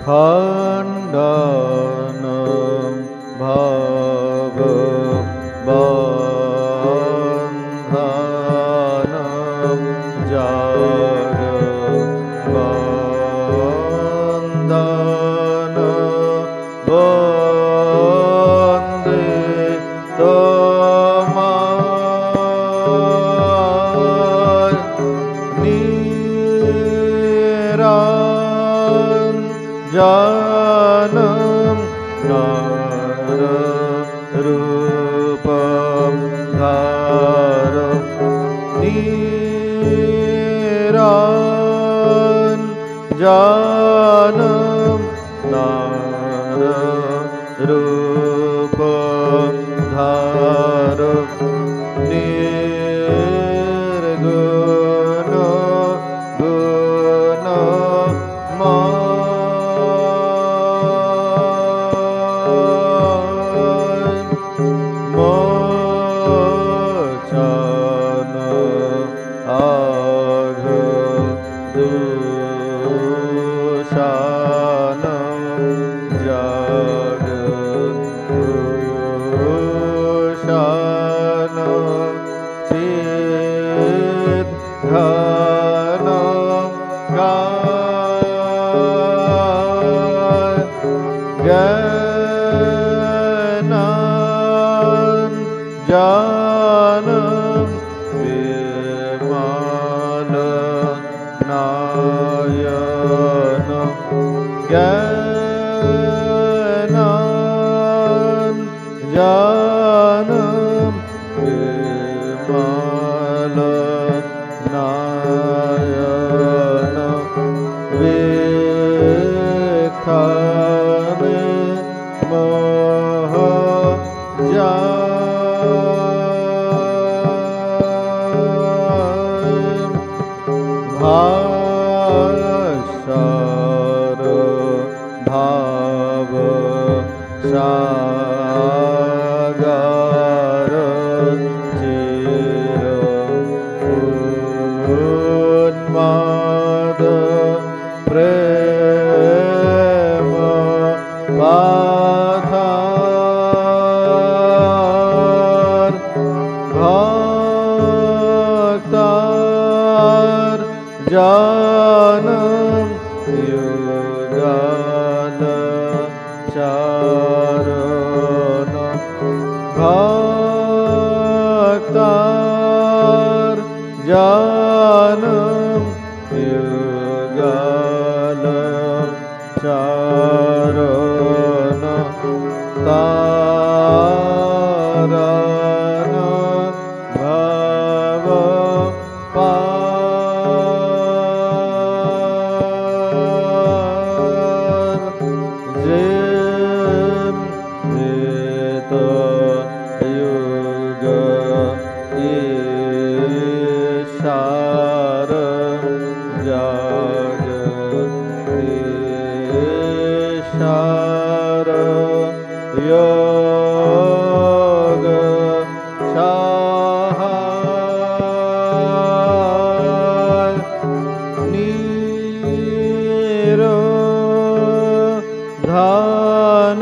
खण्डनं भवबन्धनं जगबन्धन वन्दे तमाय निरञ्जनं नररूपं धर निरञ्जनं नररूपं धर निर्गुण गुणमय मोचन अघदूषणं जगद्भूषणं चिद्घनं ज्ञानाञ्जनं विमलनयनं ज्ञानाञ्जनं विमलनयनं विखमे भास्कर भाव सागर चिर उन्माद प्रेम पाथर भक्तार जानम युगल चरण भक्तार जानम युगल चरण तारण भव पार जिम हित युग ईशार जगदीशार योग सहाय निरोधन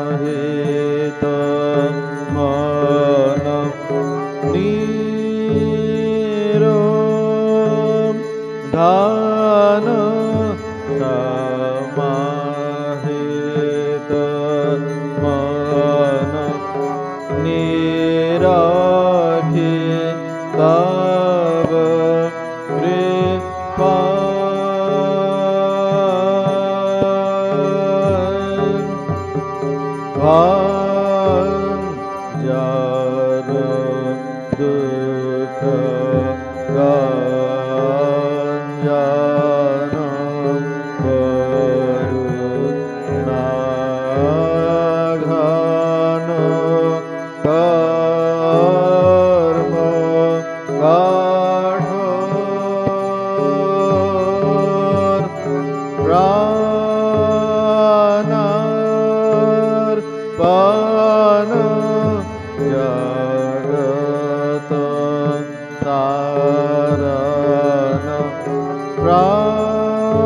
समाहित मन निरोधन समाहित मन निराखी तव कृपा भांजन दुख गंजन करुणाघन कर्म कठोर प्राणार्पण जगत तारण प्राण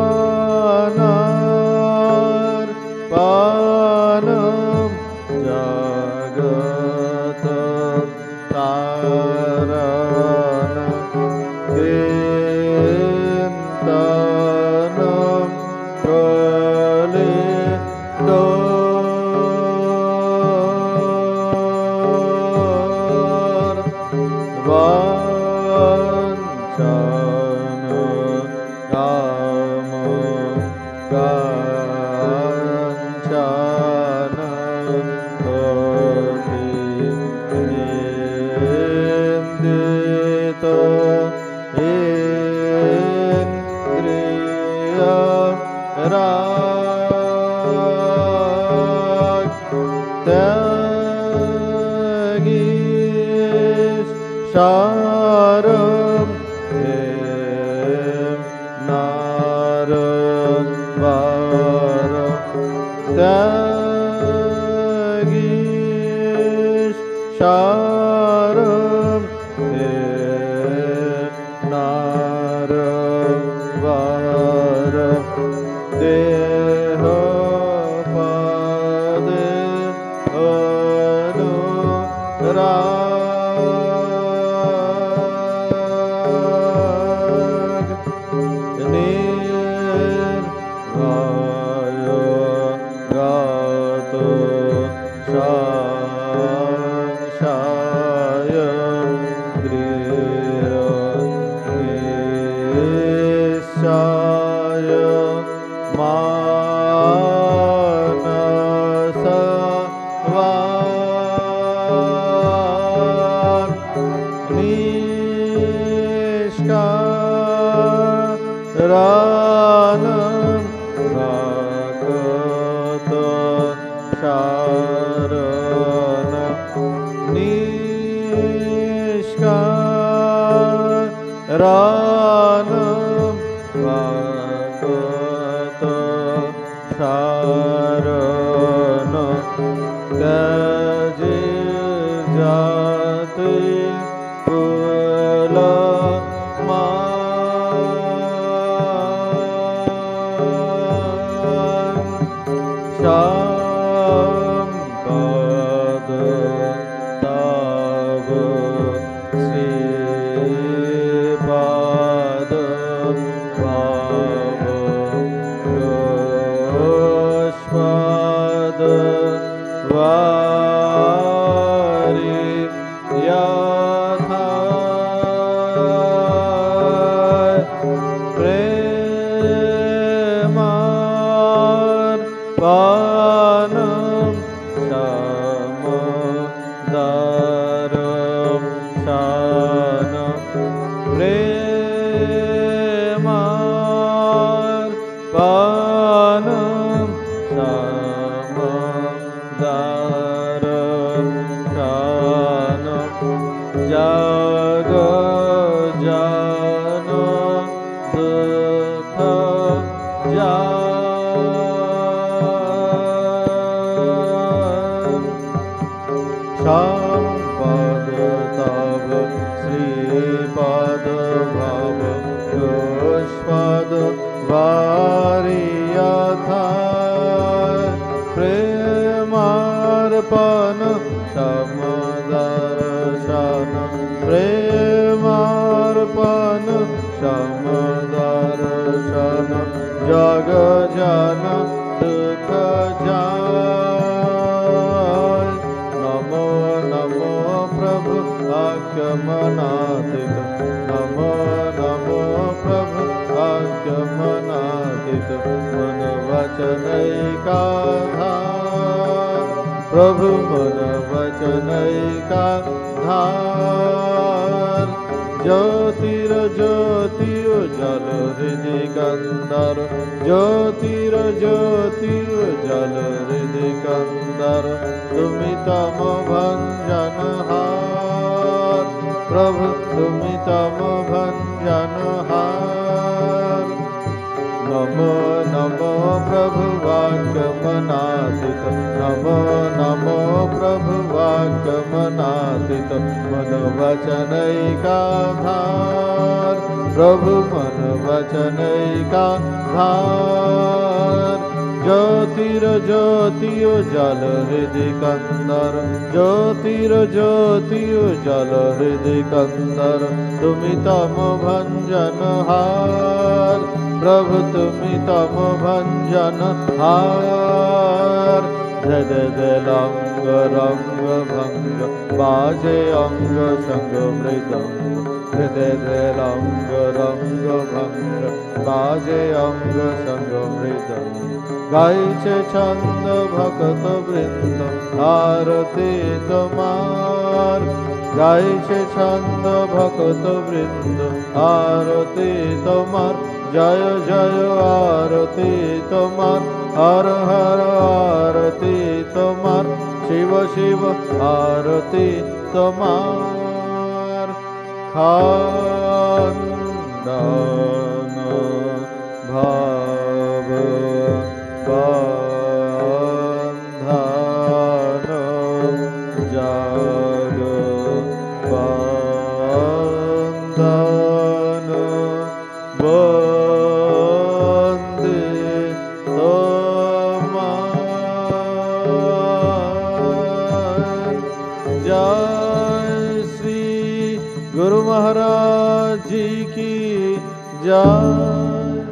निर्भय गातो संशय दृढ निश्चय मानसवान् निष्कारणं भगत शरण निष्कारणं भगत शरण त्याजे जाते संपद तव श्रीपाद भाव पुष्पद वारि यथा प्रेमार्पणं समदर्शनं प्रेमार्पणं समदर्शनं जग जन दुःख संपद तव श्रीपद भाव पुष्पद वारि यथा प्रेमार्पण समदर्शन प्रेमार्पण समदर्शन जग जन दुःख जाय नमो नमो प्रभु आज्ञमनादित नमो नमो प्रभु आज्ञमनादित मन वचनैकाधार प्रभु मन वचनैकाधार ज्योतिर्ज्योति उज्ज्वल हृदय कंदर ज्योतिर्ज्योति उज्ज्वल हृदय कंदर तुमि तम भंजनहार प्रभु तुमि तम भंजनहार नमो नमो प्रभु वाक्यमनादित नमो नमो प्रभु वाक्यमनादित मन वचनैकाधार प्रभु मन वचनैकाधार ज्योतिर्ज्योति उज्ज्वल हृदय कंदर ज्योतिर्ज्योति उज्ज्वल हृदय कंदर तुमि तम भंजनहार प्रभु तुमि तम भंजनहार धद लंग रंग भंग बाजे अंग संग मृदंग हृदय लंग रंग भंग बाजे अंग संग मृदंग गाइছে छंद भक्त वृंद आरती তোমার গাইছে छंद भक्त वृंद आरती তোমার जय जय आरती তোমার हर हर आरती তোমার शिव शिव आरती তোমার खंडन भाव बंधन जग बंधन वंदे तुम्हार जय श्री गुरु महाराज जी की जय।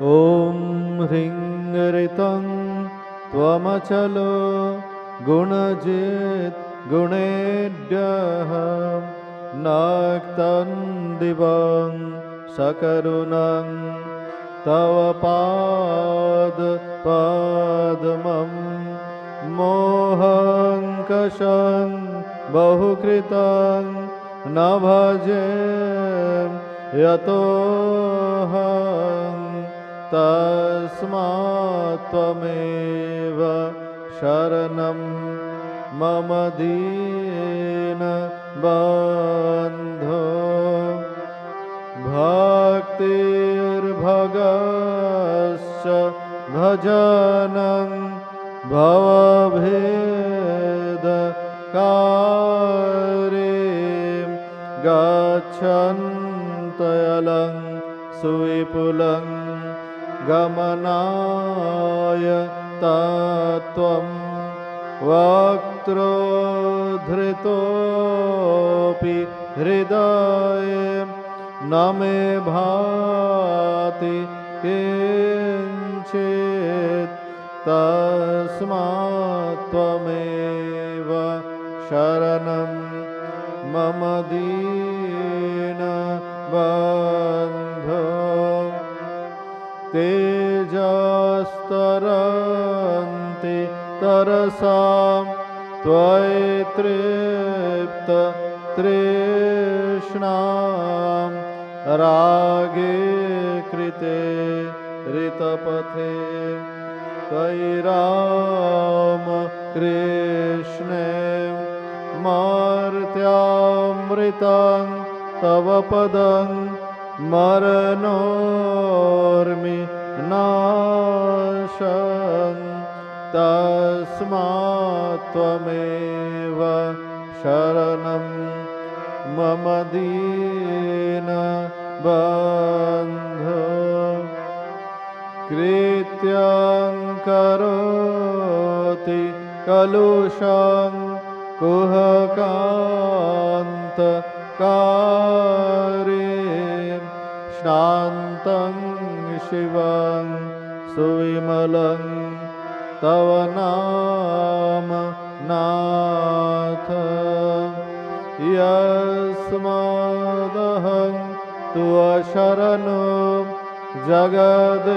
ॐ ह्रीं ऋतं त्वमचलो गुणजित् गुणेभ्यः नक्तं दिवं सकरुणं तव पादपद्मं मोहङ्कषं बहुकृतं न भजे यतोऽहं तस्मात् त्वमेव शरणं मम दीनबन्धो भक्तिर्भगश्च भजनं भवभेदकारीं गच्छन्तयलं सुविपुलं गमनाय तत्त्वं वक्त्रोद्धृतोऽपि हृदये न मे भाति किञ्चित् तस्मात् त्वमेव शरणं मम दीनबन्धो तेजस्तरन्ति तरसां त्वयि तृप्ततृष्णां रागे कृते ऋतपथे त्वयि रामकृष्णे मर्त्यामृतं तव पदं मरणोर्मि नाशं तस्मात् त्वमेव शरणं मम दीनबन्धो कृत्यं करोति कलुषं कुहकान्तकारीं शान्तं शिवं सुविमलं तव नाम नाथ यस्मादहं तु अशरणो जगदेकगम्यं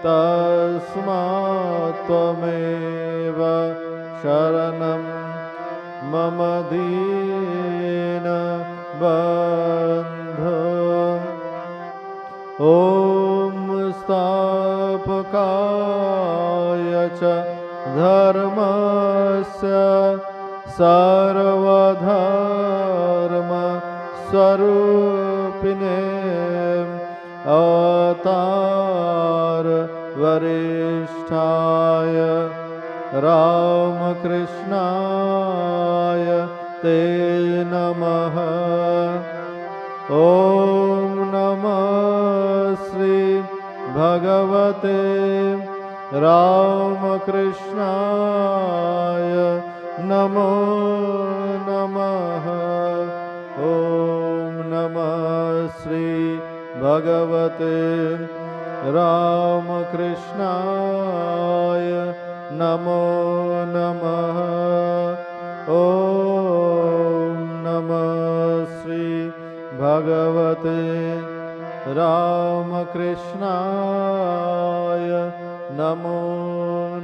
तस्मात् त्वमेव शरणं मम दीनबन्धो ॐ स्थापकाय च धर्मस्य सर्वधर्मस्वरूपिणे अवतार वरिष्ठाय रामकृष्णाय ते नमः। ॐ नमः श्री भगवते रामकृष्णाय नमो नमः। ॐ नमः श्री भगवते रामकृष्णाय नमो नमः। ॐ नमः श्री भगवते रामकृष्णाय नमो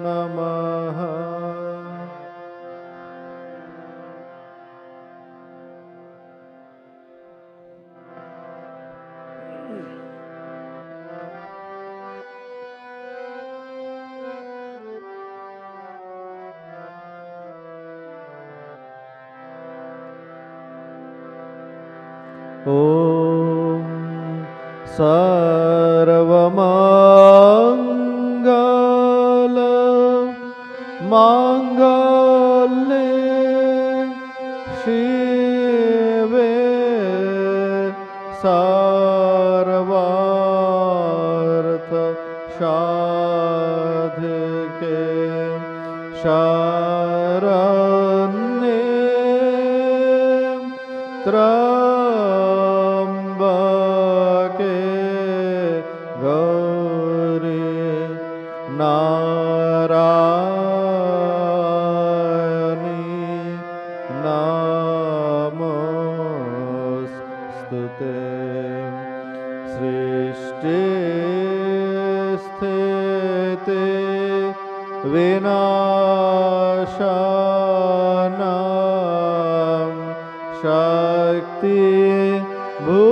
नमः। ॐ सर्वमङ्गल माङ्गल्ये शिवे सर्वार्थ साधिके शरण्ये त्र्यम्बके गौरी नारायणी नमोस्तुते। ॐ सर्वमङ्गल माङ्गल्ये शिवे सर्वार्थ साधिके शरण्ये त्र्यम्बके गौरी नारायणी नमोस्तुते। ॐ सर्वमङ्गल माङ्गल्ये शिवे सर्वार्थ साधिके शरण्ये त्र्यम्बके गौरी नारायणी नमोस्तुते। नमोस्तुते सृष्टि स्थिति विनाशानां शक्ति भूते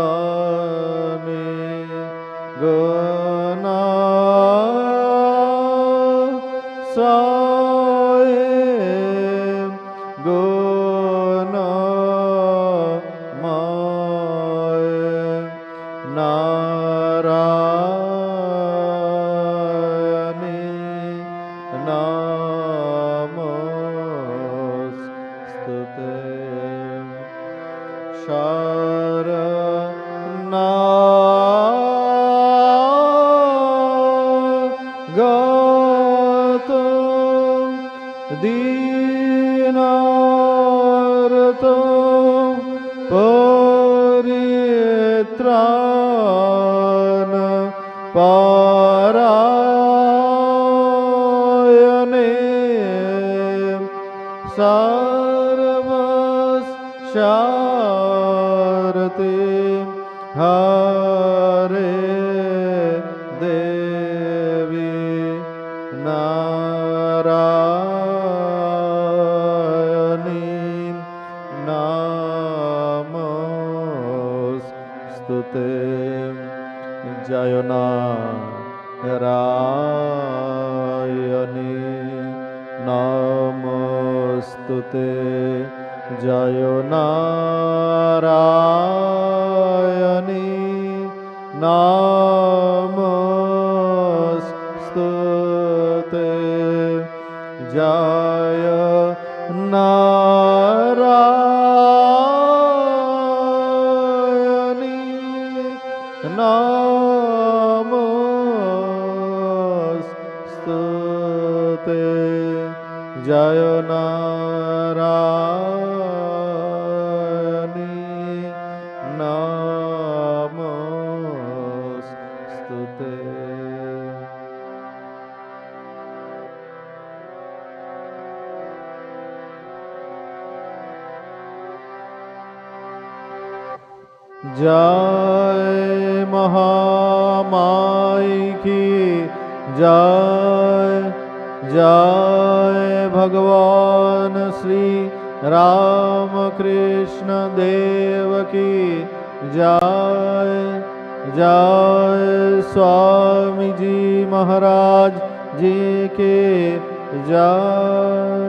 सनातने गुणा साये गुणमय नारायणे नमोस्तुते शरणागतो दीनार्तो परित्राण परायणे सर्वशारते हरे देवी नारायणी नमोस्तुते जय नारायणी नमोस्तुते जय नारायणी नमोस्तुते जय नारायणी नमोस्तुते जय नारायणी नमोस्तुते जय महामाई की जय जय भगवान श्री रामकृष्ण देव की जय जय स्वामी जी महाराज जी के जय।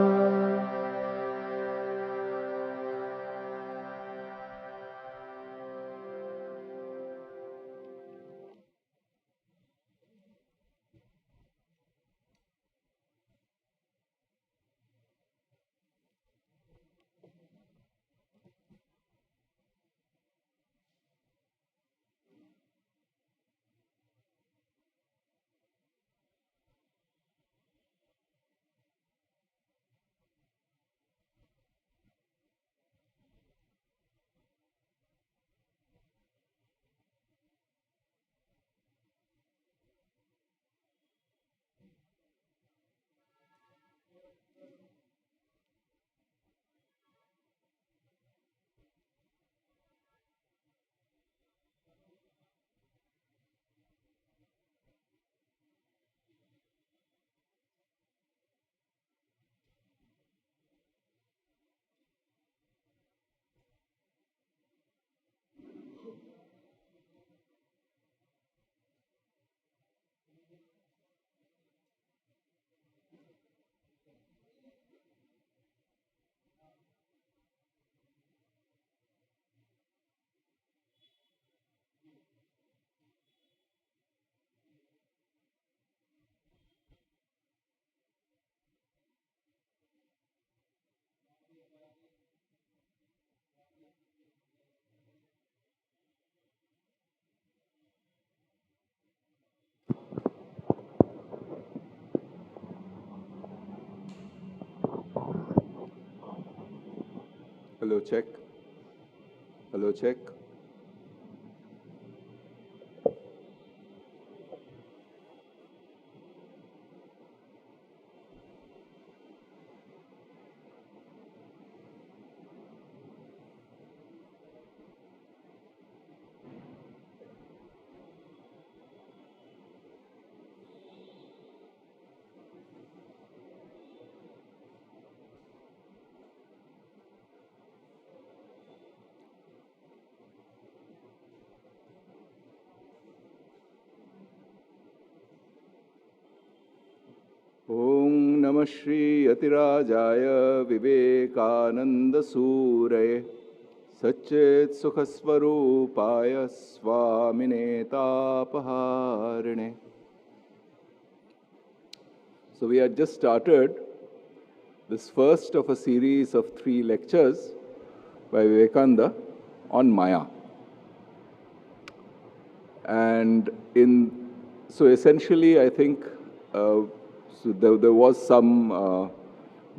Hello, check. Hello, check. Namah Shri Yatirajaya Vivekananda Suraye Satchit Sukhasvarupaya Swamine Tapaharine. So we had just started this first of a series of 3 lectures by Vivekananda on Maya. And so essentially I think there was some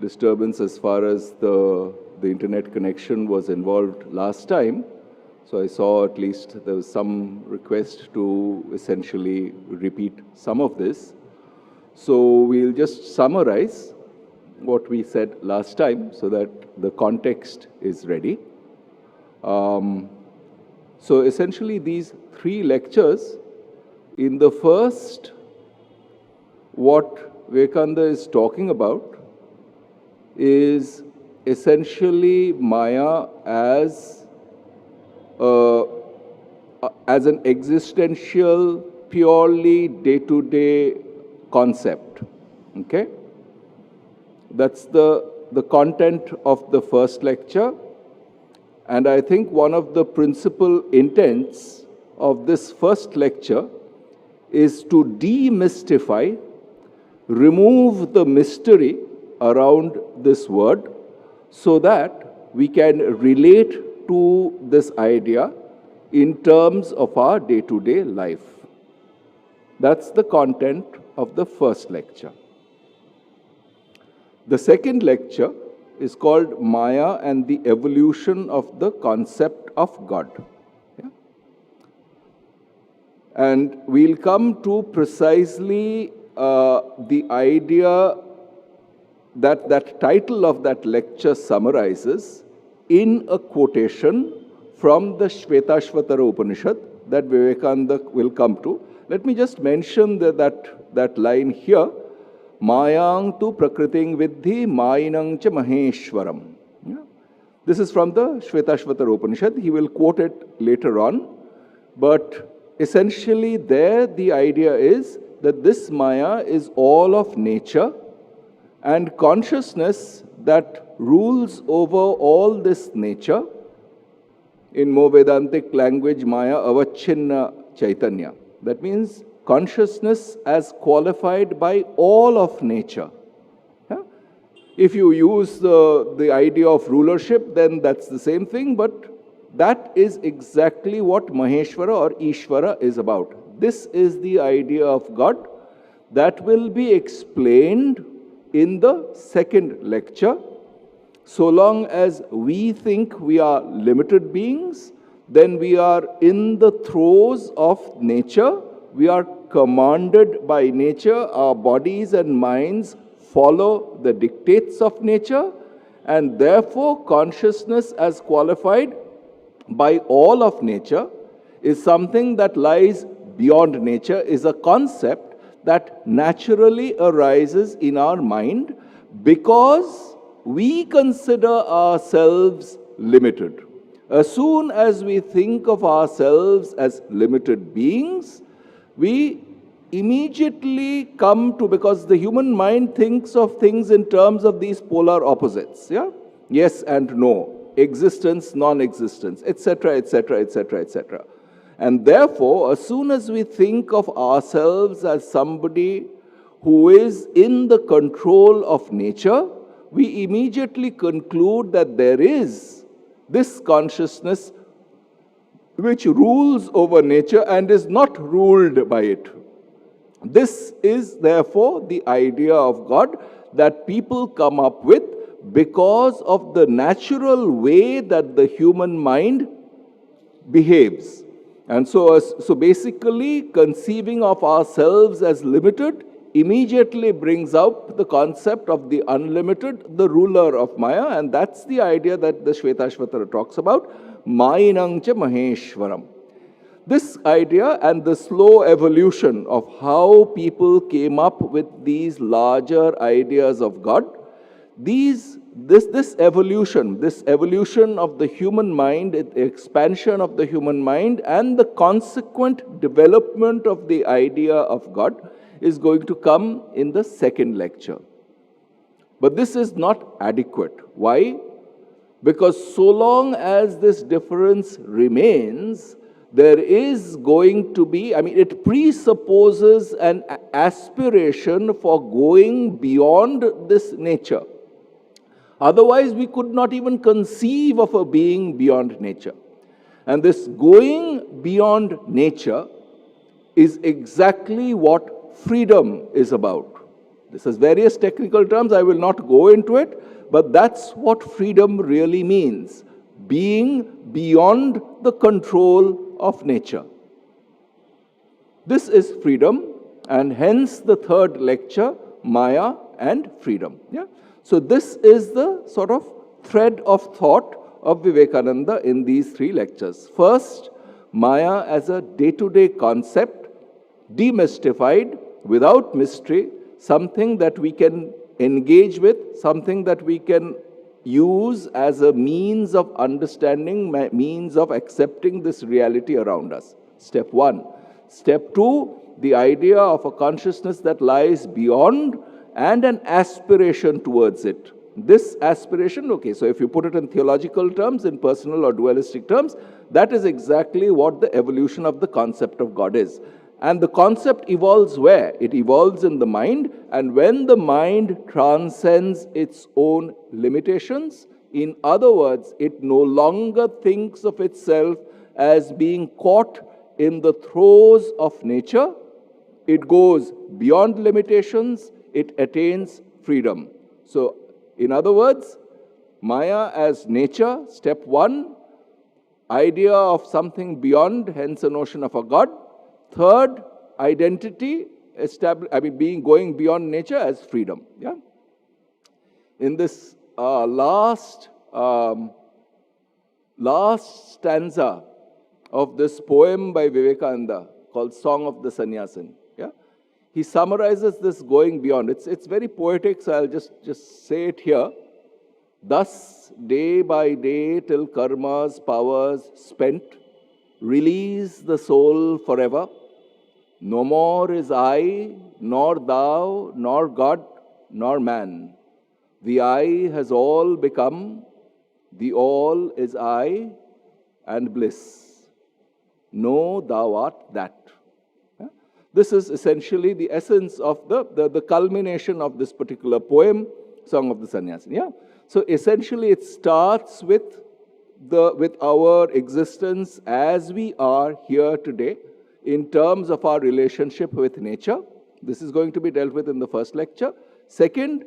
disturbance as far as the internet connection was involved last time. So I saw at least there was some request to essentially repeat some of this. So we'll just summarize what we said last time so that the context is ready. So essentially these 3 lectures, in the first, what Vivekananda is talking about is essentially Maya as an existential, purely day-to-day concept. Okay? That's the content of the first lecture. And I think one of the principal intents of this first lecture is to demystify, remove the mystery around this word so that we can relate to this idea in terms of our day-to-day life. That's the content of the first lecture. The second lecture is called Maya and the Evolution of the Concept of God. Yeah? And we'll come to precisely the idea that title of that lecture summarizes in a quotation from the Shvetashvatara Upanishad that Vivekananda will come to. Let me just mention that line here. Mayang tu prakriting vidhi mayinang cha maheshwaram. Yeah? This is from the Shvetashvatara Upanishad. He will quote it later on. But essentially there the idea is that this Maya is all of nature and consciousness that rules over all this nature. In more Vedantic language, Maya avachinna chaitanya. That means consciousness as qualified by all of nature. Yeah? If you use the idea of rulership, then that's the same thing, but that is exactly what Maheshwara or Ishvara is about. This is the idea of God that will be explained in the second lecture. So long as we think we are limited beings, then we are in the throes of nature. We are commanded by nature. Our bodies and minds follow the dictates of nature, and therefore consciousness as qualified by all of nature is something that lies beyond nature, is a concept that naturally arises in our mind because we consider ourselves limited. As soon as we think of ourselves as limited beings, we immediately come to, because the human mind thinks of things in terms of these polar opposites, yeah? Yes and no, existence, non-existence, etc., etc., etc., etc. And therefore, as soon as we think of ourselves as somebody who is in the control of nature, we immediately conclude that there is this consciousness which rules over nature and is not ruled by it. This is therefore the idea of God that people come up with because of the natural way that the human mind behaves. And so basically conceiving of ourselves as limited immediately brings out the concept of the unlimited, the ruler of Maya, and that's the idea that the Shvetashvatara talks about, Mayinang cha Maheshwaram. This idea and the slow evolution of how people came up with these larger ideas of God, this evolution of the human mind, the expansion of the human mind, and the consequent development of the idea of God is going to come in the second lecture. But this is not adequate. Why? Because so long as this difference remains, there is going to be, it presupposes an aspiration for going beyond this nature. Otherwise, we could not even conceive of a being beyond nature. And this going beyond nature is exactly what freedom is about. This has various technical terms, I will not go into it, but that's what freedom really means. Being beyond the control of nature. This is freedom, and hence the third lecture, Maya and freedom. Yeah? So this is the sort of thread of thought of Vivekananda in these three lectures. First, Maya as a day-to-day concept, demystified, without mystery, something that we can engage with, something that we can use as a means of understanding, means of accepting this reality around us. Step one. Step two, the idea of a consciousness that lies beyond and an aspiration towards it. This aspiration, okay, so if you put it in theological terms, in personal or dualistic terms, that is exactly what the evolution of the concept of God is. And the concept evolves where? It evolves in the mind, and when the mind transcends its own limitations, in other words, it no longer thinks of itself as being caught in the throes of nature, it goes beyond limitations, it attains freedom. So, in other words, Maya as nature, step one, idea of something beyond, hence a notion of a God. Third, identity, going beyond nature as freedom. Yeah. In this last stanza of this poem by Vivekananda called Song of the Sannyasin, yeah, he summarizes this going beyond. It's very poetic, so I'll just say it here. Thus, day by day, till karma's powers spent, release the soul forever. No more is I, nor thou, nor God, nor man. The I has all become, the all is I, and bliss. Know thou art that. Yeah? This is essentially the essence of the culmination of this particular poem, Song of the Sannyasin. Yeah? So essentially it starts with our existence as we are here today, in terms of our relationship with nature. This is going to be dealt with in the first lecture. Second,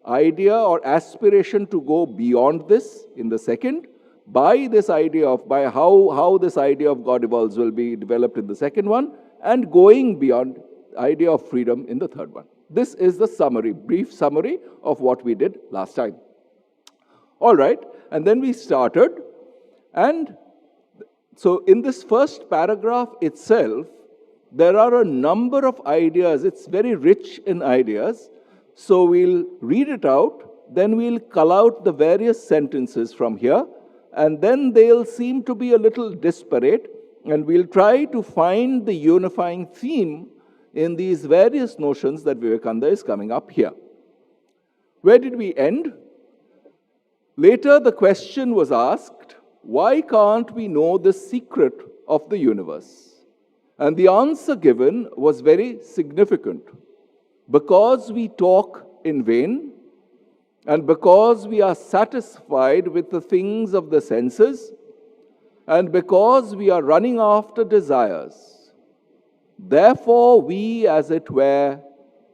idea or aspiration to go beyond this in the second. By how this idea of God evolves will be developed in the second one. And going beyond, idea of freedom in the third one. This is the summary, brief summary of what we did last time. All right, and then we started, and so in this first paragraph itself, there are a number of ideas. It's very rich in ideas. So we'll read it out, then we'll cull out the various sentences from here, and then they'll seem to be a little disparate, and we'll try to find the unifying theme in these various notions that Vivekananda is coming up here. Where did we end? Later, the question was asked, why can't we know the secret of the universe? And the answer given was very significant. Because we talk in vain, and because we are satisfied with the things of the senses, and because we are running after desires, therefore we, as it were,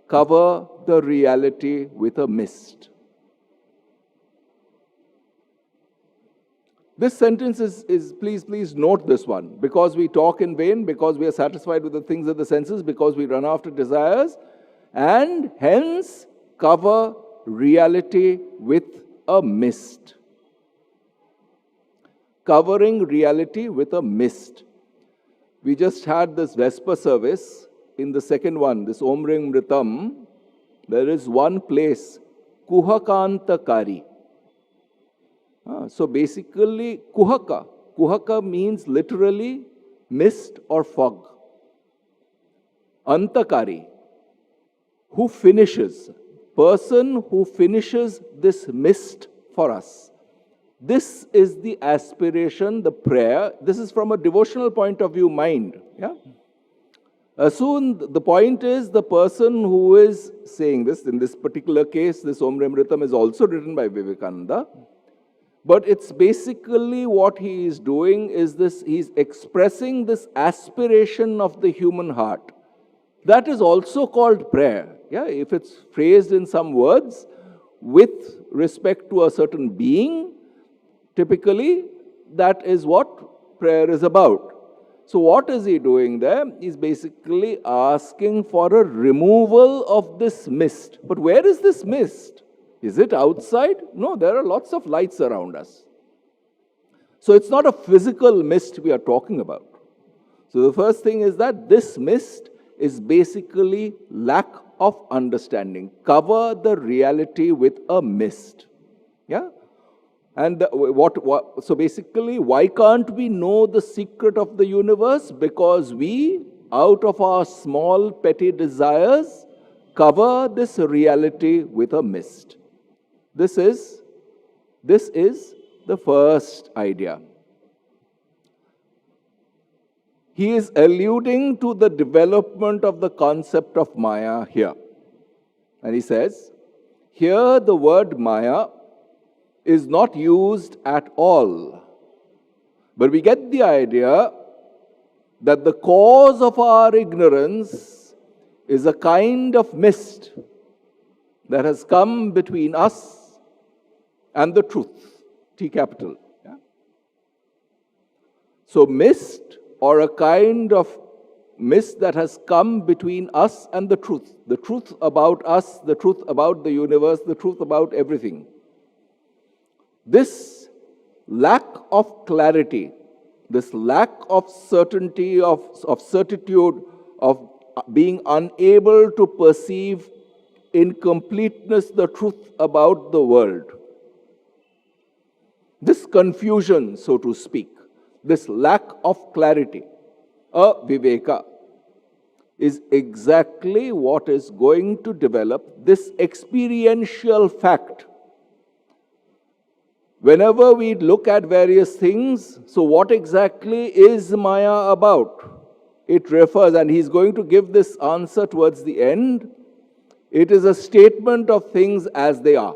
cover the reality with a mist. This sentence is please note this one. Because we talk in vain, because we are satisfied with the things of the senses, because we run after desires, and hence cover reality with a mist. Covering reality with a mist. We just had this Vesper service. In the second one, this Om Ring Mritam, there is one place, Kuhakantakari. So basically, kuhaka. Kuhaka means literally mist or fog. Antakari, who finishes, person who finishes this mist for us. This is the aspiration, the prayer. This is from a devotional point of view, mind. Yeah. Soon, the point is the person who is saying this, in this particular case, this Om Amritam is also written by Vivekananda. But it's basically what he is doing is this, he's expressing this aspiration of the human heart. That is also called prayer. Yeah, if it's phrased in some words with respect to a certain being, typically that is what prayer is about. So what is he doing there? He's basically asking for a removal of this mist. But where is this mist? Is it outside? No, there are lots of lights around us. So it's not a physical mist we are talking about. So the first thing is that this mist is basically lack of understanding. Cover the reality with a mist. Yeah? And so basically, why can't we know the secret of the universe? Because we, out of our small petty desires, cover this reality with a mist. This is the first idea. He is alluding to the development of the concept of Maya here. And he says, here the word Maya is not used at all. But we get the idea that the cause of our ignorance is a kind of mist that has come between us and the truth, T capital. Yeah? So mist, or a kind of mist that has come between us and the truth about us, the truth about the universe, the truth about everything. This lack of clarity, this lack of certainty, of certitude, of being unable to perceive in completeness the truth about the world, this confusion, so to speak, this lack of clarity, viveka, is exactly what is going to develop this experiential fact. Whenever we look at various things, so what exactly is Maya about? It refers, and he's going to give this answer towards the end, it is a statement of things as they are.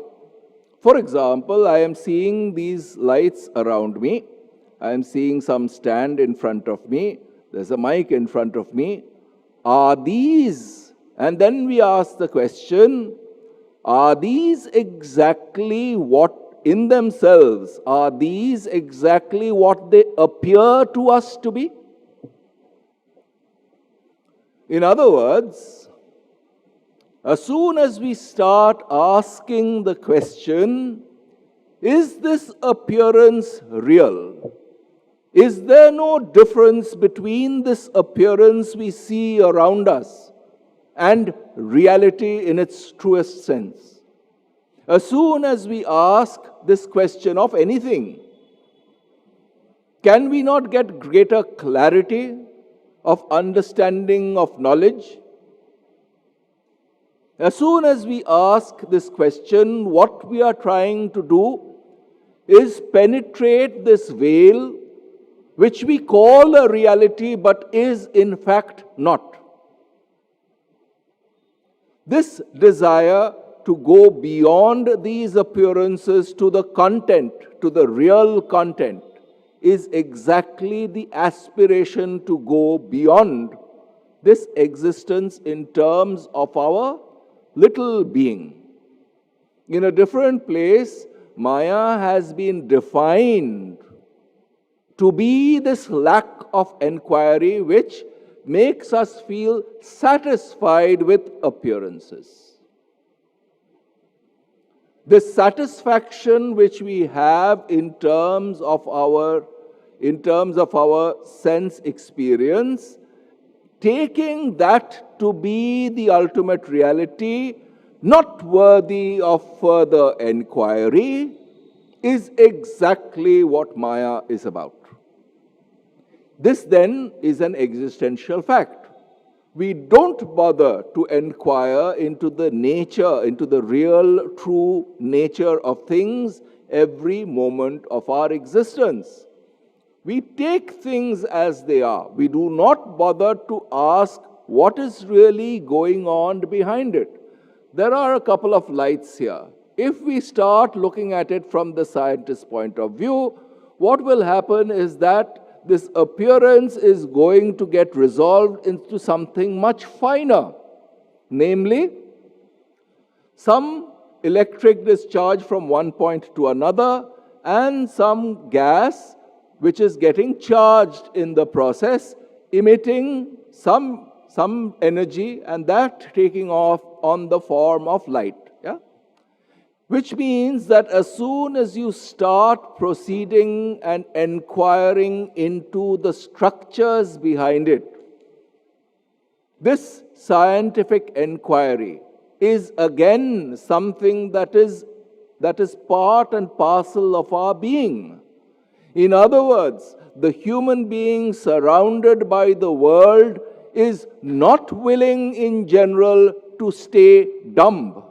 For example, I am seeing these lights around me. I am seeing some stand in front of me. There's a mic in front of me. Are these, and then we ask the question, are these exactly what in themselves, are these exactly what they appear to us to be? In other words, as soon as we start asking the question, is this appearance real? Is there no difference between this appearance we see around us and reality in its truest sense? As soon as we ask this question of anything, can we not get greater clarity of understanding, of knowledge? As soon as we ask this question, what we are trying to do is penetrate this veil which we call a reality but is in fact not. This desire to go beyond these appearances to the content, to the real content, is exactly the aspiration to go beyond this existence in terms of our little being. In a different place, Maya has been defined to be this lack of inquiry which makes us feel satisfied with appearances. This satisfaction which we have in terms of our sense experience, taking that to be the ultimate reality, not worthy of further inquiry, is exactly what Maya is about. This then is an existential fact. we don't bother to inquire into the nature, into the real, true nature of things every moment of our existence. We take things as they are. We do not bother to ask what is really going on behind it. There are a couple of lights here. If we start looking at it from the scientist's point of view, what will happen is that this appearance is going to get resolved into something much finer, namely some electric discharge from one point to another and some gas which is getting charged in the process, emitting some energy, and that taking off on the form of light. Yeah? Which means that as soon as you start proceeding and inquiring into the structures behind it, this scientific inquiry is again something that is part and parcel of our being. In other words, the human being surrounded by the world is not willing in general to stay dumb,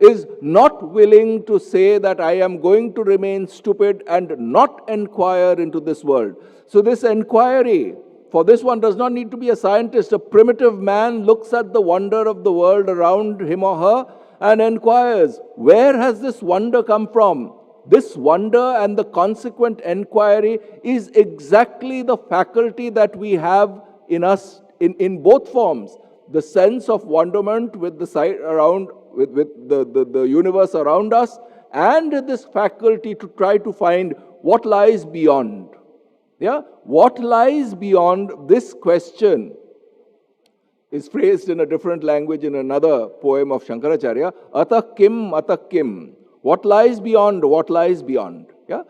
is not willing to say that I am going to remain stupid and not inquire into this world. So this inquiry, for this one does not need to be a scientist. A primitive man looks at the wonder of the world around him or her and inquires, where has this wonder come from? This wonder and the consequent inquiry is exactly the faculty that we have in us in both forms. The sense of wonderment with the sight around, with the universe around us, and this faculty to try to find what lies beyond. Yeah? What lies beyond this question is phrased in a different language in another poem of Shankaracharya. Atak kim, atak kim. What lies beyond? What lies beyond? Yeah?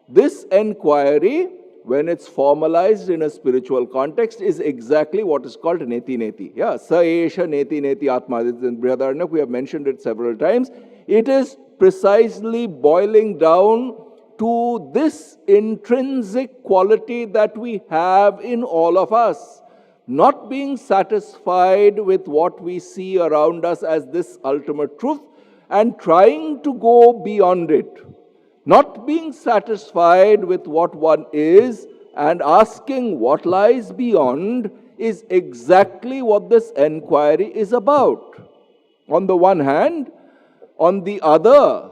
This inquiry, when it's formalized in a spiritual context, is exactly what is called neti neti. Yeah, sa esha neti neti atma. In Brihadaranyaka, we have mentioned it several times. It is precisely boiling down to this intrinsic quality that we have in all of us. Not being satisfied with what we see around us as this ultimate truth and trying to go beyond it. Not being satisfied with what one is and asking what lies beyond is exactly what this inquiry is about. On the one hand, on the other,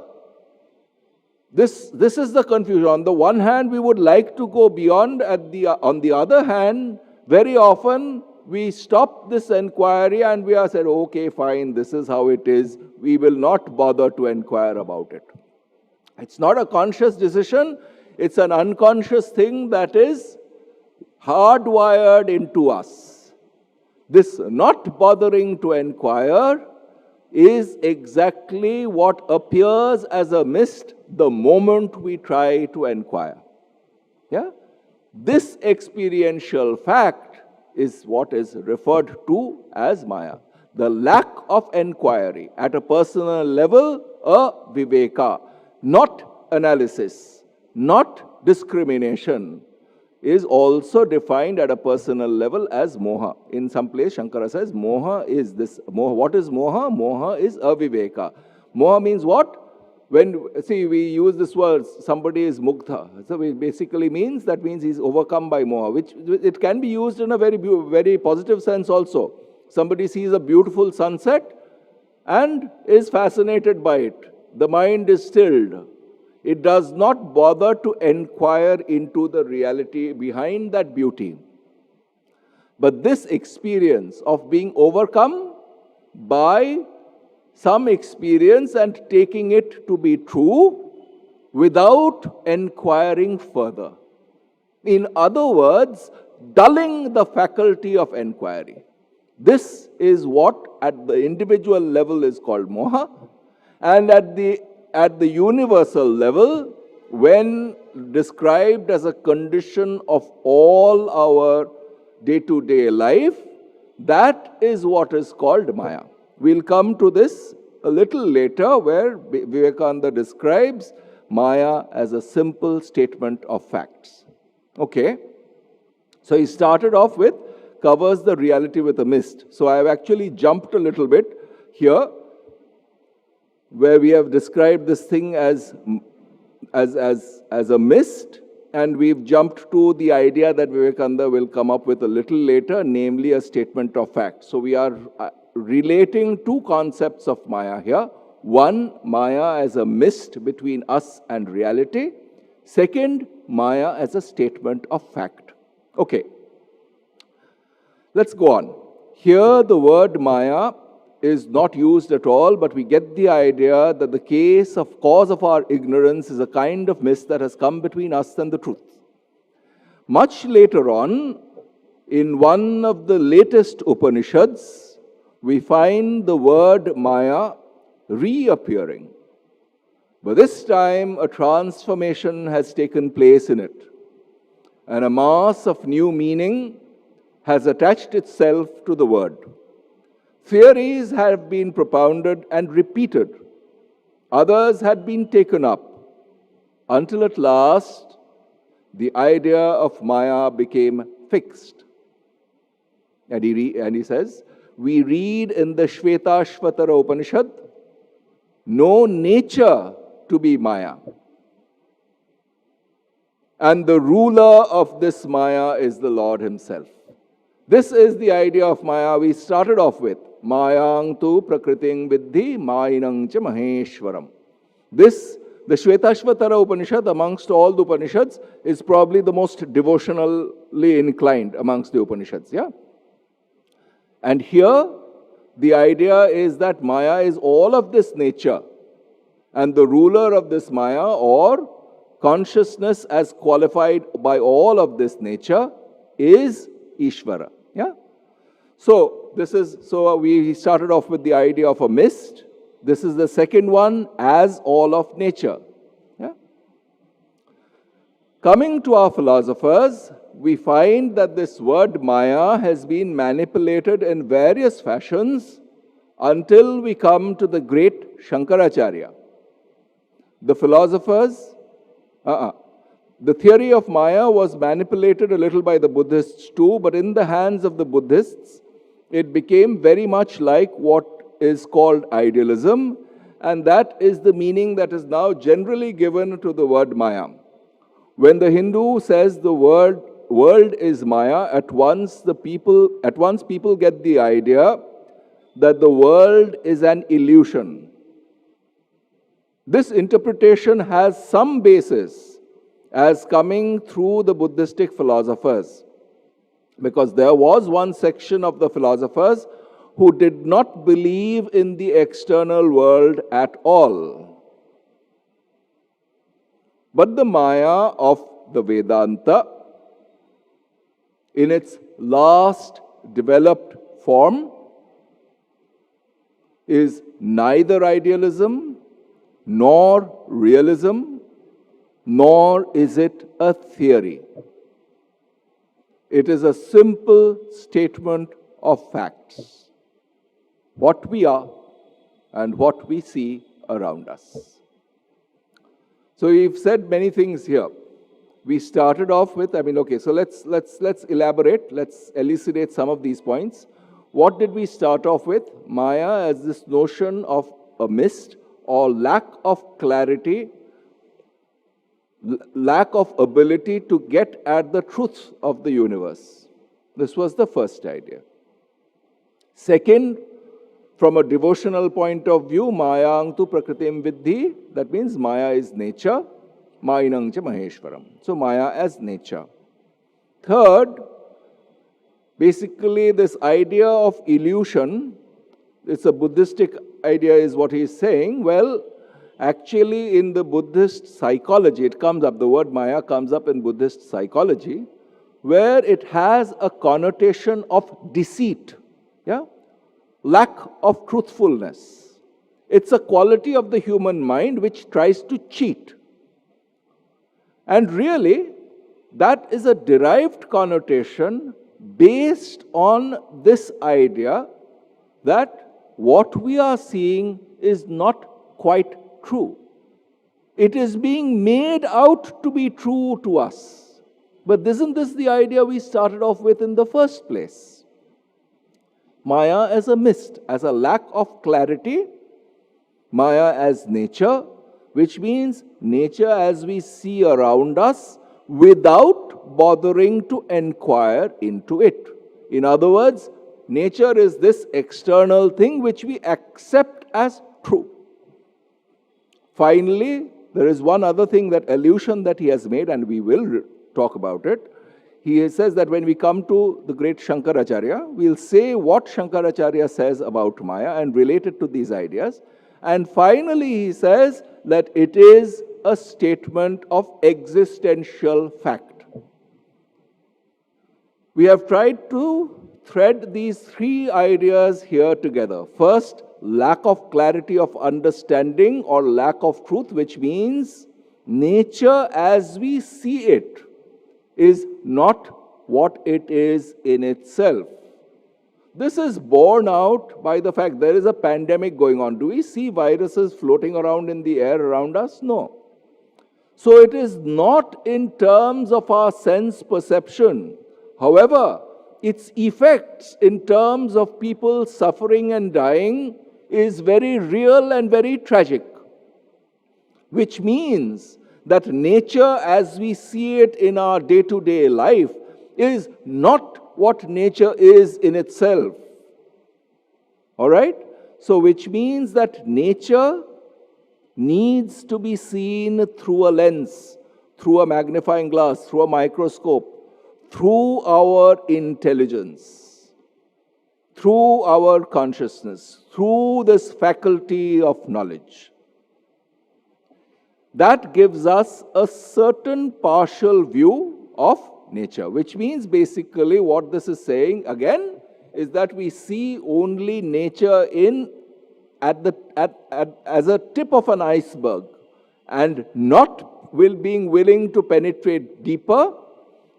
this is the confusion. On the one hand, we would like to go beyond. On the other hand, very often we stop this inquiry and we are said, okay, fine, this is how it is. We will not bother to inquire about it. It's not a conscious decision. It's an unconscious thing that is hardwired into us. This not bothering to inquire is exactly what appears as a mist the moment we try to inquire. Yeah? This experiential fact is what is referred to as Maya. The lack of inquiry at a personal level, a viveka, not analysis, not discrimination, is also defined at a personal level as moha. In some place, Shankara says, moha is this. Moha. What is moha? Moha is aviveka. Moha means what? We use this word, somebody is mugdha. So it basically means, that means he's overcome by moha, which it can be used in a very positive sense also. Somebody sees a beautiful sunset and is fascinated by it. The mind is stilled. It does not bother to inquire into the reality behind that beauty. But this experience of being overcome by some experience and taking it to be true without inquiring further. In other words, dulling the faculty of inquiry. This is what at the individual level is called moha, and at the universal level, when described as a condition of all our day-to-day life, that is what is called Maya. We'll come to this a little later, where Vivekananda describes Maya as a simple statement of facts. Okay? So he started off with covers the reality with a mist. So I have actually jumped a little bit here, where we have described this thing as a mist, and we've jumped to the idea that Vivekananda will come up with a little later, namely a statement of fact. So we are relating two concepts of Maya here. One, Maya as a mist between us and reality. Second, Maya as a statement of fact. Okay, let's go on. Here the word Maya is not used at all, but we get the idea that the cause of our ignorance is a kind of mist that has come between us and the truth. Much later on, in one of the latest Upanishads, we find the word Maya reappearing. But this time, a transformation has taken place in it, and a mass of new meaning has attached itself to the word. Theories have been propounded and repeated. Others had been taken up, until at last the idea of Maya became fixed. And he says, we read in the Shvetashvatara Upanishad, know nature to be Maya. And the ruler of this Maya is the Lord Himself. This is the idea of Maya we started off with. Mayang tu prakriting viddhi mayinang cha maheshwaram. This, the Shvetashvatara Upanishad, amongst all the Upanishads, is probably the most devotionally inclined amongst the Upanishads. Yeah? And here, the idea is that Maya is all of this nature. And the ruler of this Maya, or consciousness as qualified by all of this nature, is Ishvara. Yeah? So we started off with the idea of a mist. This is the second one, as all of nature. Yeah? Coming to our philosophers, we find that this word Maya has been manipulated in various fashions until we come to the great Shankaracharya. The philosophers, the theory of Maya was manipulated a little by the Buddhists too, but in the hands of the Buddhists, it became very much like what is called idealism, and that is the meaning that is now generally given to the word Maya. When the Hindu says the word world is Maya, at once people get the idea that the world is an illusion. This interpretation has some basis as coming through the Buddhistic philosophers, because there was one section of the philosophers who did not believe in the external world at all. But the Maya of the Vedanta, in its last developed form, is neither idealism nor realism, nor is it a theory. It is a simple statement of facts. What we are and what we see around us. So we've said many things here. We started off with, so let's elaborate, let's elucidate some of these points. What did we start off with? Maya as this notion of a mist or lack of clarity, lack of ability to get at the truth of the universe. This was the first idea. Second, from a devotional point of view, Mayang tu prakritim viddhi, that means Maya is nature, Mayinang cha maheshwaram. So Maya as nature. Third, basically this idea of illusion, it's a Buddhistic idea is what he is saying. Well, actually in the Buddhist psychology, it comes up, the word Maya comes up in Buddhist psychology, where it has a connotation of deceit, yeah? Lack of truthfulness. It's a quality of the human mind which tries to cheat. And really, that is a derived connotation based on this idea that what we are seeing is not quite true. It is being made out to be true to us. But isn't this the idea we started off with in the first place? Maya as a mist, as a lack of clarity, Maya as nature, which means nature as we see around us without bothering to inquire into it. In other words, nature is this external thing which we accept as true. Finally, there is one other thing, that allusion that he has made, and we will talk about it. He says that when we come to the great Shankaracharya, we'll say what Shankaracharya says about Maya and relate it to these ideas. And finally, he says that it is a statement of existential fact. We have tried to thread these three ideas here together. First, lack of clarity of understanding or lack of truth, which means nature as we see it is not what it is in itself. This is borne out by the fact there is a pandemic going on. Do we see viruses floating around in the air around us? No. So it is not in terms of our sense perception. However, its effects in terms of people suffering and dying is very real and very tragic. Which means that nature as we see it in our day-to-day life is not what nature is in itself. All right? So which means that nature needs to be seen through a lens, through a magnifying glass, through a microscope, through our intelligence, through our consciousness, through this faculty of knowledge. That gives us a certain partial view of nature, which means basically what this is saying again is that we see only nature as a tip of an iceberg, and not being willing to penetrate deeper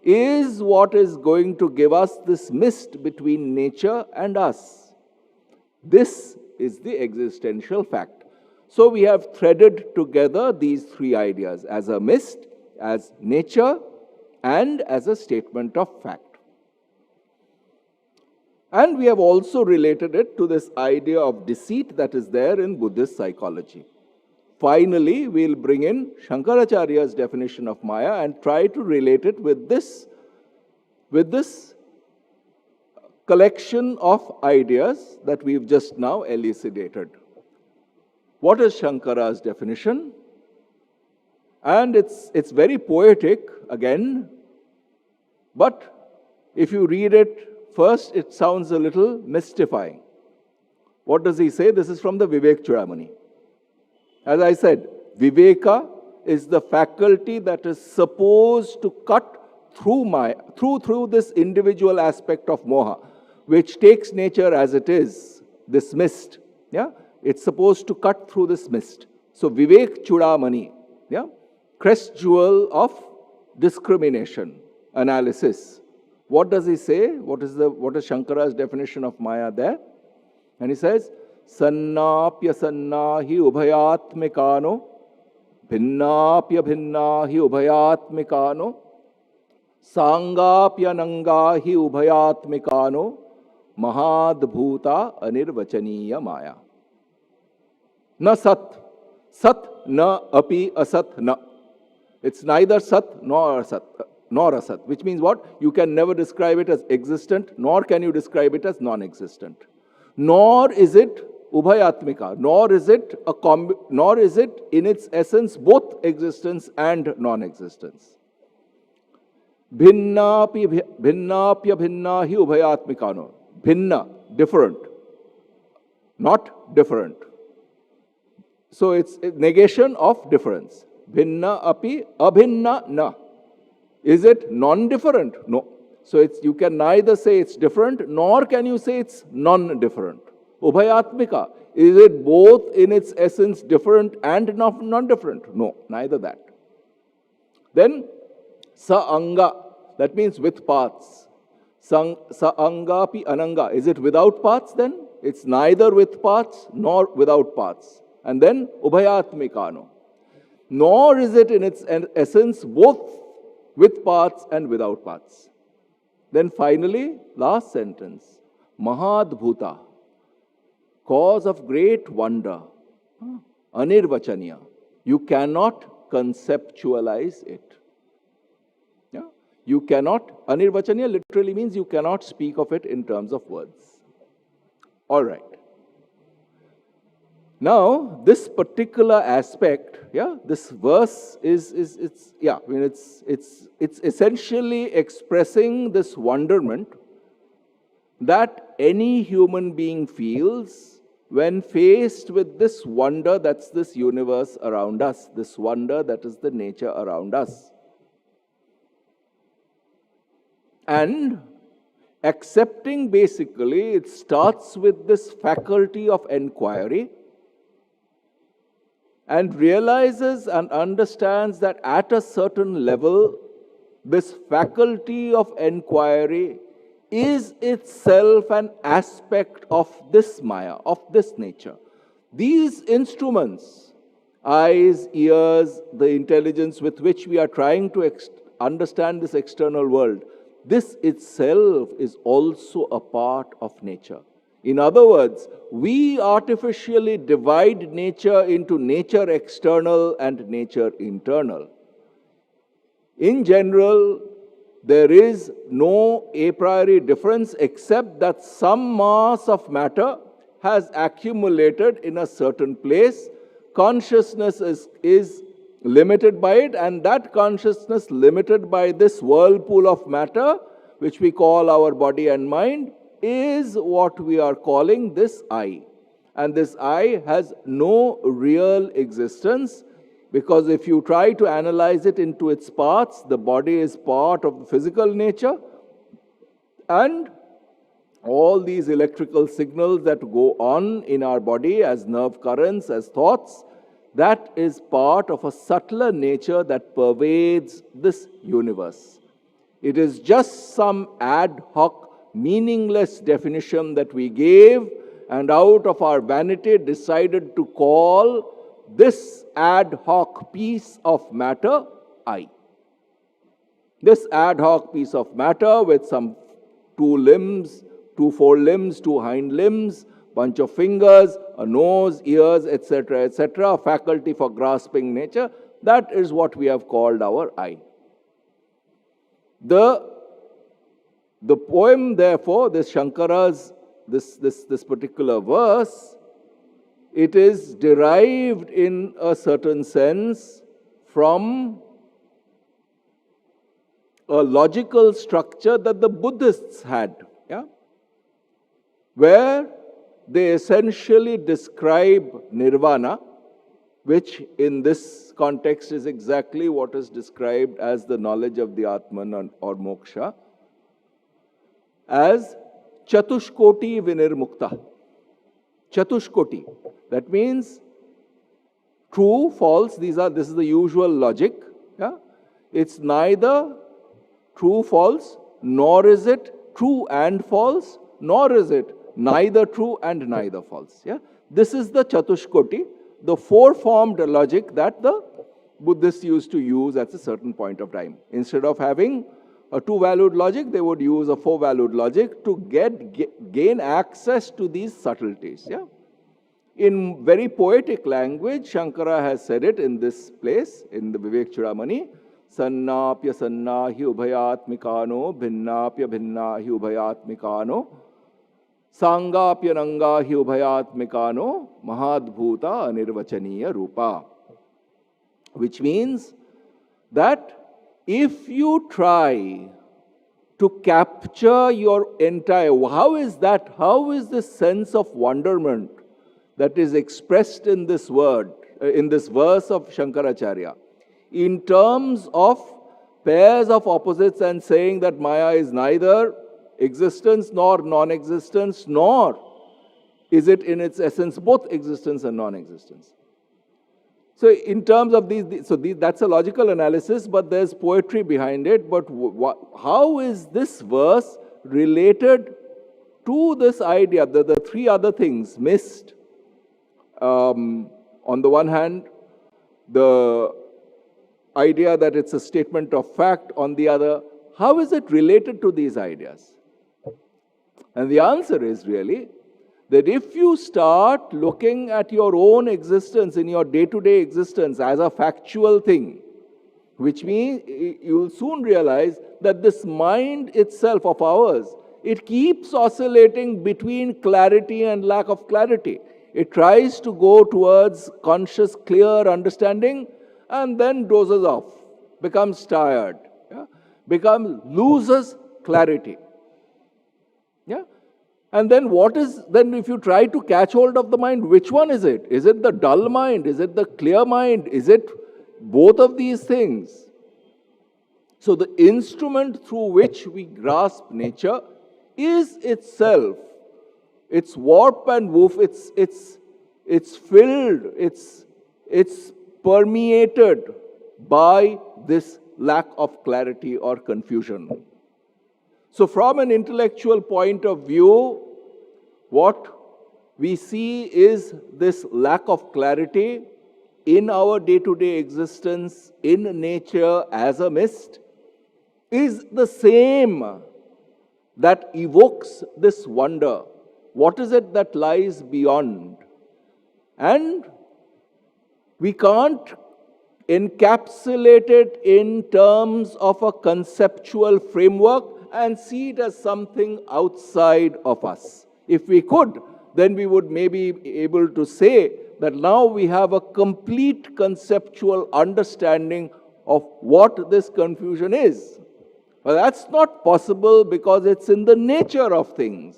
is what is going to give us this mist between nature and us. This is the existential fact. So we have threaded together these three ideas as a mist, as nature, and as a statement of fact. And we have also related it to this idea of deceit that is there in Buddhist psychology. Finally, we'll bring in Shankaracharya's definition of Maya and try to relate it with this collection of ideas that we've just now elucidated. What is Shankara's definition? And it's very poetic again, but if you read it first, it sounds a little mystifying. What does he say? This is from the Vivek Chudamani. As I said, Viveka is the faculty that is supposed to cut through this individual aspect of moha, which takes nature as it is, this mist. Yeah? It's supposed to cut through this mist. So Vivek Chudamani, yeah? Crest jewel of discrimination, analysis. What does he say? What is Shankara's definition of Maya there? And he says, Sannapya sannahi ubhayatmikano, bhinnapya bhinnahi ubhayatmikano, sangapya nangahi ubhayatmikano, mahadbhuta anirvachaniya Maya. Na sat. Sat na api asat na. It's neither sat nor asat, which means what? You can never describe it as existent, nor can you describe it as non-existent. Nor is it ubhayatmika, nor is it in its essence both existence and non-existence. Bhinnapya bhinnahi ubhayatmikano. Bhinna, different, not different. So it's a negation of difference. Bhinna api abhinna na. Is it non-different? No. So you can neither say it's different, nor can you say it's non-different. Ubhayatmika. Is it both in its essence different and non-different? No, neither that. Then, sa anga. That means with parts. Sa anga pi ananga. Is it without parts then? It's neither with parts nor without parts. And then, ubhayatmikano. Nor is it in its essence both with parts and without parts. Then finally, last sentence, Mahadbhuta, cause of great wonder, Anirvachaniya. You cannot conceptualize it. Yeah? You cannot, Anirvachaniya literally means you cannot speak of it in terms of words. All right. Now, this particular aspect, this verse is it's essentially expressing this wonderment that any human being feels when faced with this wonder that's this universe around us, this wonder that is the nature around us. And accepting, basically, it starts with this faculty of enquiry, and realizes and understands that at a certain level, this faculty of enquiry is itself an aspect of this Maya, of this nature. These instruments, eyes, ears, the intelligence with which we are trying to understand this external world, this itself is also a part of nature. In other words, we artificially divide nature into nature external and nature internal. In general, there is no a priori difference except that some mass of matter has accumulated in a certain place. Consciousness is limited by it, and that consciousness limited by this whirlpool of matter, which we call our body and mind, is what we are calling this I. And this I has no real existence, because if you try to analyze it into its parts, the body is part of the physical nature, and all these electrical signals that go on in our body as nerve currents, as thoughts, that is part of a subtler nature that pervades this universe. It is just some ad hoc, meaningless definition that we gave, and out of our vanity decided to call this ad hoc piece of matter I. This ad hoc piece of matter with some 2 limbs, 2 forelimbs, 2 hind limbs, bunch of fingers, a nose, ears, etc., a faculty for grasping nature, that is what we have called our I. The poem, therefore, this Shankara's, this particular verse, it is derived in a certain sense from a logical structure that the Buddhists had, where they essentially describe nirvana, which in this context is exactly what is described as the knowledge of the Atman or moksha, as Chatushkoti Vinirmukta. Chatushkoti. That means true, false, this is the usual logic. It's neither true, false, nor is it true and false, nor is it neither true and neither false. This is the Chatushkoti, the 4-formed logic that the Buddhists used to use at a certain point of time. Instead of having a 2-valued logic, they would use a 4-valued logic to gain access to these subtleties. In very poetic language, Shankara has said it in this place, in the Vivek Chudamani, Sannapya sannahi ubhayatmikano, bhinnapya bhinnahi ubhayatmikano, Sangapya nangahi ubhayatmikano, mahadbhuta anirvachaniya rupa. Which means that if you try to capture your entire, how is this sense of wonderment that is expressed in this word, in this verse of Shankaracharya, in terms of pairs of opposites and saying that Maya is neither existence nor non-existence, nor is it in its essence both existence and non-existence. So in terms of that's a logical analysis, but there's poetry behind it. But how is this verse related to this idea, the 3 other things missed? On the one hand, the idea that it's a statement of fact on the other. How is it related to these ideas? And the answer is really that if you start looking at your own existence in your day-to-day existence as a factual thing, which means you'll soon realize that this mind itself of ours, it keeps oscillating between clarity and lack of clarity. It tries to go towards conscious, clear understanding and then dozes off, becomes tired, loses clarity. Yeah? And then then if you try to catch hold of the mind, which one is it? Is it the dull mind? Is it the clear mind? Is it both of these things? So the instrument through which we grasp nature is itself, it's warp and woof, it's filled, it's permeated by this lack of clarity or confusion. So from an intellectual point of view, what we see is this lack of clarity in our day-to-day existence, in nature as a mist, is the same that evokes this wonder. What is it that lies beyond? And we can't encapsulate it in terms of a conceptual framework and see it as something outside of us. If we could, then we would maybe be able to say that now we have a complete conceptual understanding of what this confusion is. But that's not possible because it's in the nature of things.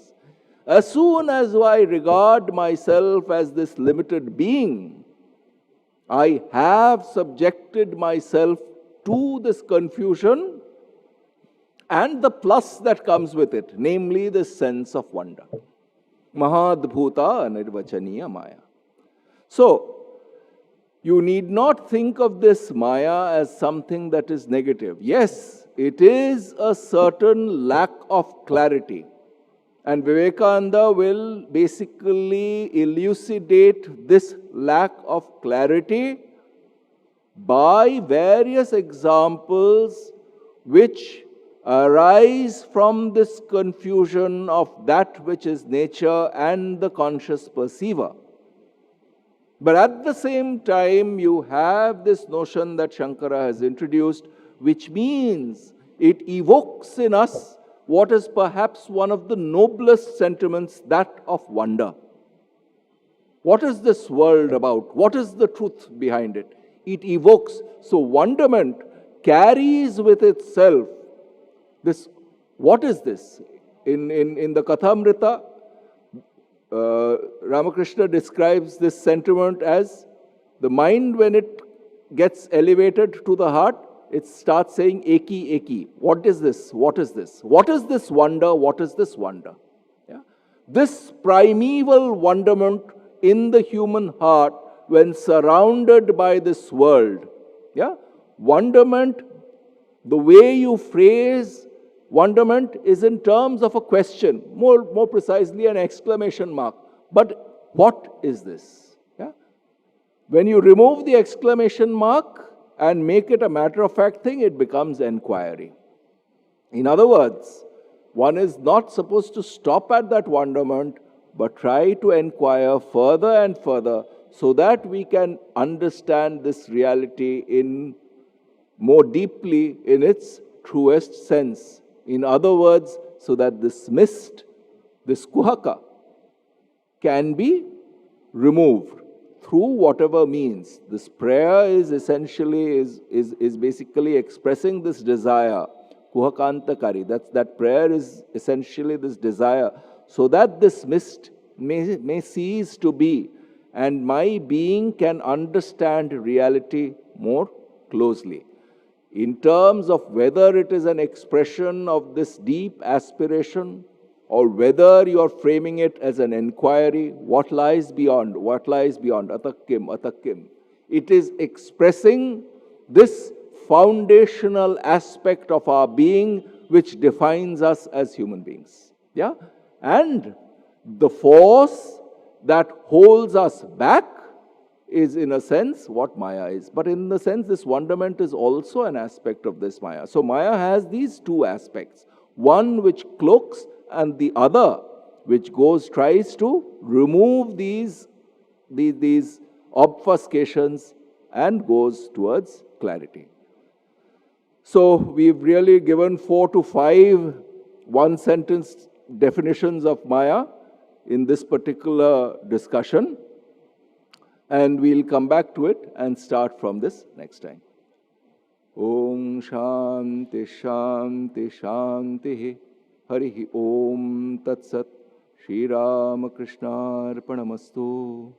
As soon as I regard myself as this limited being, I have subjected myself to this confusion and the plus that comes with it, namely the sense of wonder. Mahadbhuta anirvachaniya maya. So, you need not think of this maya as something that is negative. Yes, it is a certain lack of clarity. And Vivekananda will basically elucidate this lack of clarity by various examples which arise from this confusion of that which is nature and the conscious perceiver. But at the same time, you have this notion that Shankara has introduced, which means it evokes in us what is perhaps one of the noblest sentiments, that of wonder. What is this world about? What is the truth behind it? It evokes. So wonderment carries with itself this. What is this? In the Kathamrita, Ramakrishna describes this sentiment as the mind, when it gets elevated to the heart, it starts saying, Eki, Eki. What is this? What is this? What is this wonder? What is this wonder? Yeah? This primeval wonderment in the human heart when surrounded by this world. Yeah? Wonderment, the way you phrase wonderment is in terms of a question, more precisely an exclamation mark. But what is this? Yeah? When you remove the exclamation mark and make it a matter-of-fact thing, it becomes enquiry. In other words, one is not supposed to stop at that wonderment, but try to inquire further and further so that we can understand this reality in more deeply in its truest sense. In other words, so that this mist, this kuhaka, can be removed through whatever means. This prayer is essentially, is basically expressing this desire. Kuhakantakari, that prayer is essentially this desire, so that this mist may cease to be, and my being can understand reality more closely. In terms of whether it is an expression of this deep aspiration, or whether you are framing it as an inquiry, what lies beyond, atakim. It is expressing this foundational aspect of our being which defines us as human beings. Yeah? And the force that holds us back is in a sense what Maya is. But in the sense, this wonderment is also an aspect of this Maya. So Maya has these two aspects. One which cloaks and the other which tries to remove these obfuscations and goes towards clarity. So we've really given 4 to 5 one-sentence definitions of Maya in this particular discussion. And we'll come back to it and start from this next time. Om Shanti Shanti Shanti Harihi Om Tat Sat Shri Ramakrishna Arpanamastu.